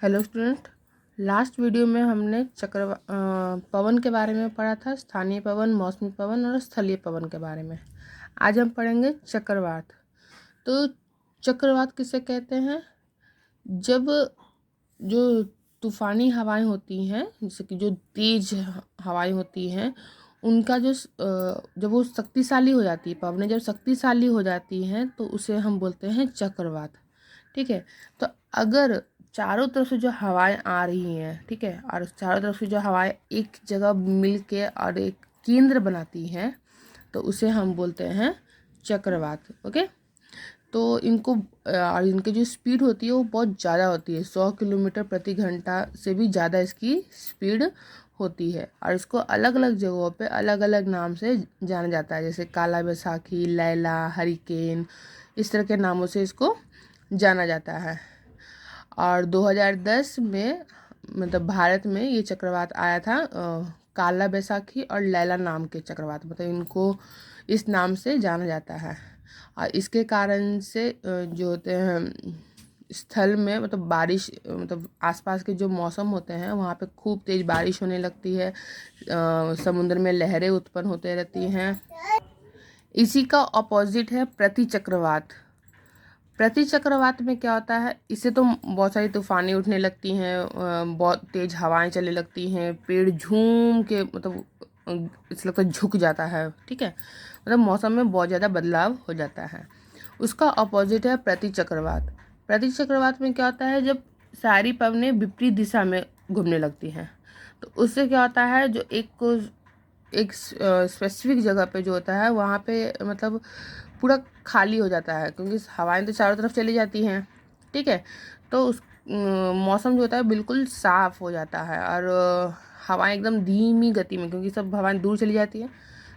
Hello student. Last video में हमने पवन के बारे में पढ़ा था, स्थानीय पवन, मौसमी पवन और स्थलीय पवन के बारे में। आज हम पढ़ेंगे चक्रवात। तो चक्रवात किसे कहते हैं? जब जो तूफानी हवाएं होती हैं, जैसे कि जो तेज हवाएं होती हैं, उनका जब वो शक्तिशाली हो जाती है, पवनें जब शक्तिशाली हो जाती हैं तो उसे हम बोलते हैं चक्रवात। ठीक है। तो अगर चारों तरफ से जो हवाएं आ रही हैं, ठीक है, और चारों तरफ से जो हवाएं एक जगह मिल के और एक केंद्र बनाती हैं तो उसे हम बोलते हैं चक्रवात। ओके। तो और इनकी जो स्पीड होती है वो बहुत ज़्यादा होती है, 100 किलोमीटर प्रति घंटा से भी ज़्यादा इसकी स्पीड होती है। और इसको अलग अलग जगहों पे अलग अलग नाम से जाना जाता है, जैसे काला बैसाखी, लैला, हरिकेन, इस तरह के नामों से इसको जाना जाता है। और 2010 में मतलब भारत में ये चक्रवात आया था, काला बैसाखी और लैला नाम के चक्रवात, मतलब इनको इस नाम से जाना जाता है। और इसके कारण से जो होते हैं स्थल में, मतलब बारिश, मतलब आसपास के जो मौसम होते हैं वहाँ पे खूब तेज बारिश होने लगती है, समुद्र में लहरें उत्पन्न होते रहती हैं। इसी का अपोजिट है प्रति चक्रवात। प्रति चक्रवात में क्या होता है, इससे तो बहुत सारी तूफानें उठने लगती हैं, बहुत तेज हवाएं चलने लगती हैं, पेड़ झूम के मतलब इस लगता झुक जाता है। ठीक है, मतलब मौसम में बहुत ज़्यादा बदलाव हो जाता है। उसका अपोजिट है प्रति चक्रवात। प्रति चक्रवात में क्या होता है, जब सारी पवनें विपरीत दिशा में घूमने लगती हैं तो उससे क्या होता है, जो एक स्पेसिफिक जगह पे जो होता है वहाँ पे मतलब पूरा खाली हो जाता है, क्योंकि हवाएं तो चारों तरफ चली जाती हैं। ठीक है। तो उस मौसम जो होता है बिल्कुल साफ हो जाता है, और हवाएं एकदम धीमी गति में, क्योंकि सब हवाएं दूर चली जाती हैं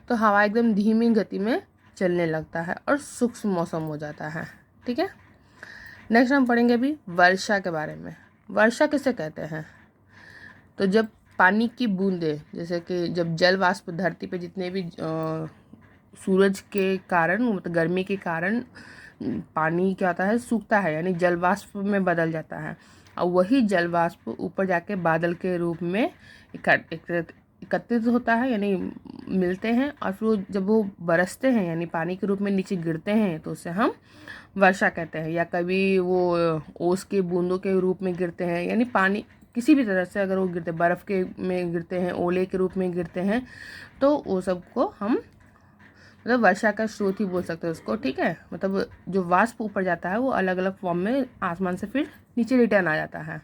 तो हवा एकदम धीमी गति में चलने लगता है और शुष्क मौसम हो जाता है। ठीक है। नेक्स्ट हम पढ़ेंगे अभी वर्षा के बारे में। वर्षा किसे कहते हैं? तो जब पानी की बूंदें, जैसे कि जब जल वाष्प धरती पे जितने भी सूरज के कारण, मतलब गर्मी के कारण पानी क्या होता है, सूखता है, यानी जल वाष्प में बदल जाता है। और वही जल वाष्प ऊपर जाके बादल के रूप में एकत्रित होता है, यानी मिलते हैं, और फिर जब वो बरसते हैं यानी पानी के रूप में नीचे गिरते हैं तो उसे हम वर्षा कहते हैं। या कभी वो ओस के बूंदों के रूप में गिरते हैं, यानी पानी किसी भी तरह से अगर वो गिरते, बर्फ़ के में गिरते हैं, ओले के रूप में गिरते हैं, तो वो सबको हम मतलब वर्षा का स्रोत ही बोल सकते हैं उसको। ठीक है। मतलब जो वाष्प ऊपर जाता है वो अलग अलग फॉर्म में आसमान से फिर नीचे रिटर्न आ जाता है।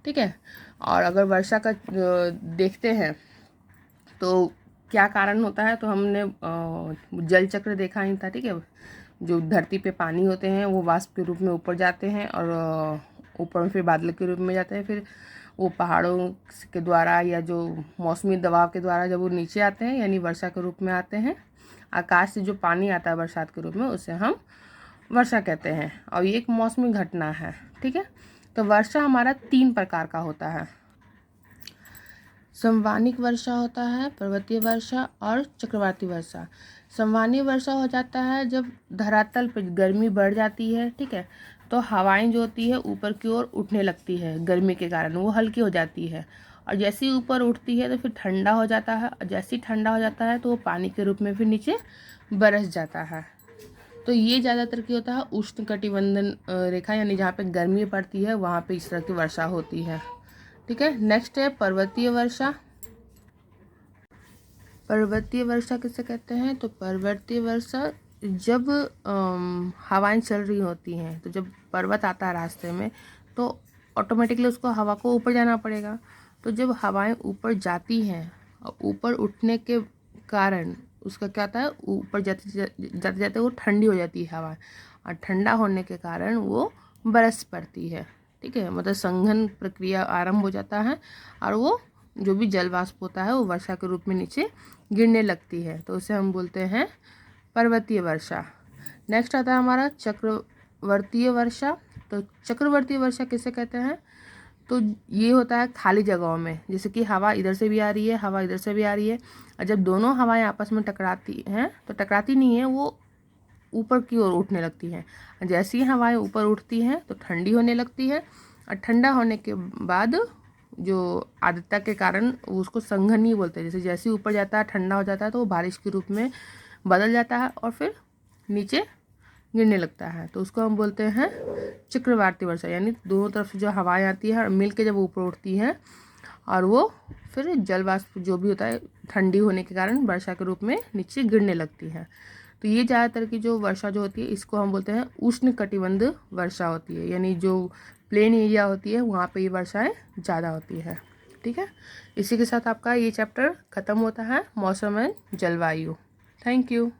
ठीक है। और अगर वर्षा का देखते हैं तो क्या कारण होता है, तो हमने जल चक्र देखा ही था। ठीक है। जो धरती पे पानी होते हैं वो वाष्प के रूप में ऊपर जाते हैं, और ऊपर में फिर बादल के रूप में जाते हैं, फिर वो पहाड़ों के द्वारा या जो मौसमी दबाव के द्वारा जब वो नीचे आते हैं यानी वर्षा के रूप में आते हैं, आकाश से जो पानी आता है बरसात के रूप में उसे हम वर्षा कहते हैं, और ये एक मौसमी घटना है। ठीक है। तो वर्षा हमारा 3 प्रकार का होता है। संवहनिक वर्षा होता है, पर्वतीय वर्षा और चक्रवाती वर्षा। संवहनीय वर्षा हो जाता है जब धरातल पर गर्मी बढ़ जाती है, ठीक है, तो हवाएं जो होती है ऊपर की ओर उठने लगती है, गर्मी के कारण वो हल्की हो जाती है, और जैसे ही ऊपर उठती है तो फिर ठंडा हो जाता है, और जैसे ही ठंडा हो जाता है तो वो पानी के रूप में फिर नीचे बरस जाता है। तो ये ज़्यादातर क्या होता है, उष्णकटिबंधन रेखा, यानी जहाँ पे गर्मी पड़ती है वहाँ पे इस तरह की वर्षा होती है। ठीक है। नेक्स्ट है पर्वतीय वर्षा। पर्वतीय वर्षा किसे कहते हैं? तो पर्वतीय वर्षा जब हवाएं चल रही होती हैं, तो जब पर्वत आता है रास्ते में तो ऑटोमेटिकली उसको हवा को ऊपर जाना पड़ेगा। तो जब हवाएं ऊपर जाती हैं और ऊपर उठने के कारण उसका क्या होता है, ऊपर जाते जाते जाते वो ठंडी हो जाती है हवा, और ठंडा होने के कारण वो बरस पड़ती है। ठीक है। मतलब संघन प्रक्रिया आरंभ हो जाता है, और वो जो भी जल वाष्प होता है वो वर्षा के रूप में नीचे गिरने लगती है, तो उसे हम बोलते हैं पर्वतीय वर्षा। नेक्स्ट आता है हमारा चक्रवर्तीय वर्षा। तो चक्रवर्तीय वर्षा किसे कहते हैं? तो ये होता है खाली जगहों में, जैसे कि हवा इधर से भी आ रही है, हवा इधर से भी आ रही है, और जब दोनों हवाएं आपस में टकराती हैं तो टकराती नहीं है, वो ऊपर की ओर उठने लगती हैं। जैसे ही हवाएं ऊपर उठती हैं तो ठंडी होने लगती है, और ठंडा होने के बाद जो आर्द्रता के कारण उसको संघनीय बोलते हैं। जैसे जैसे ऊपर जाता है ठंडा हो जाता है तो वो बारिश के रूप में बदल जाता है और फिर नीचे गिरने लगता है, तो उसको हम बोलते हैं चक्रवाती वर्षा। यानी दोनों तरफ से जो हवाएं आती है और मिल के जब ऊपर उठती हैं और वो फिर जल वाष्प जो भी होता है ठंडी होने के कारण वर्षा के रूप में नीचे गिरने लगती है। तो ये ज़्यादातर की जो वर्षा जो होती है इसको हम बोलते हैं उष्ण कटिबंध वर्षा होती है। यानी जो प्लेन एरिया होती है वहाँ पे ये वर्षाएं ज़्यादा होती है। ठीक है, इसी के साथ आपका ये चैप्टर ख़त्म होता है, मौसम एंड जलवायु। Thank you.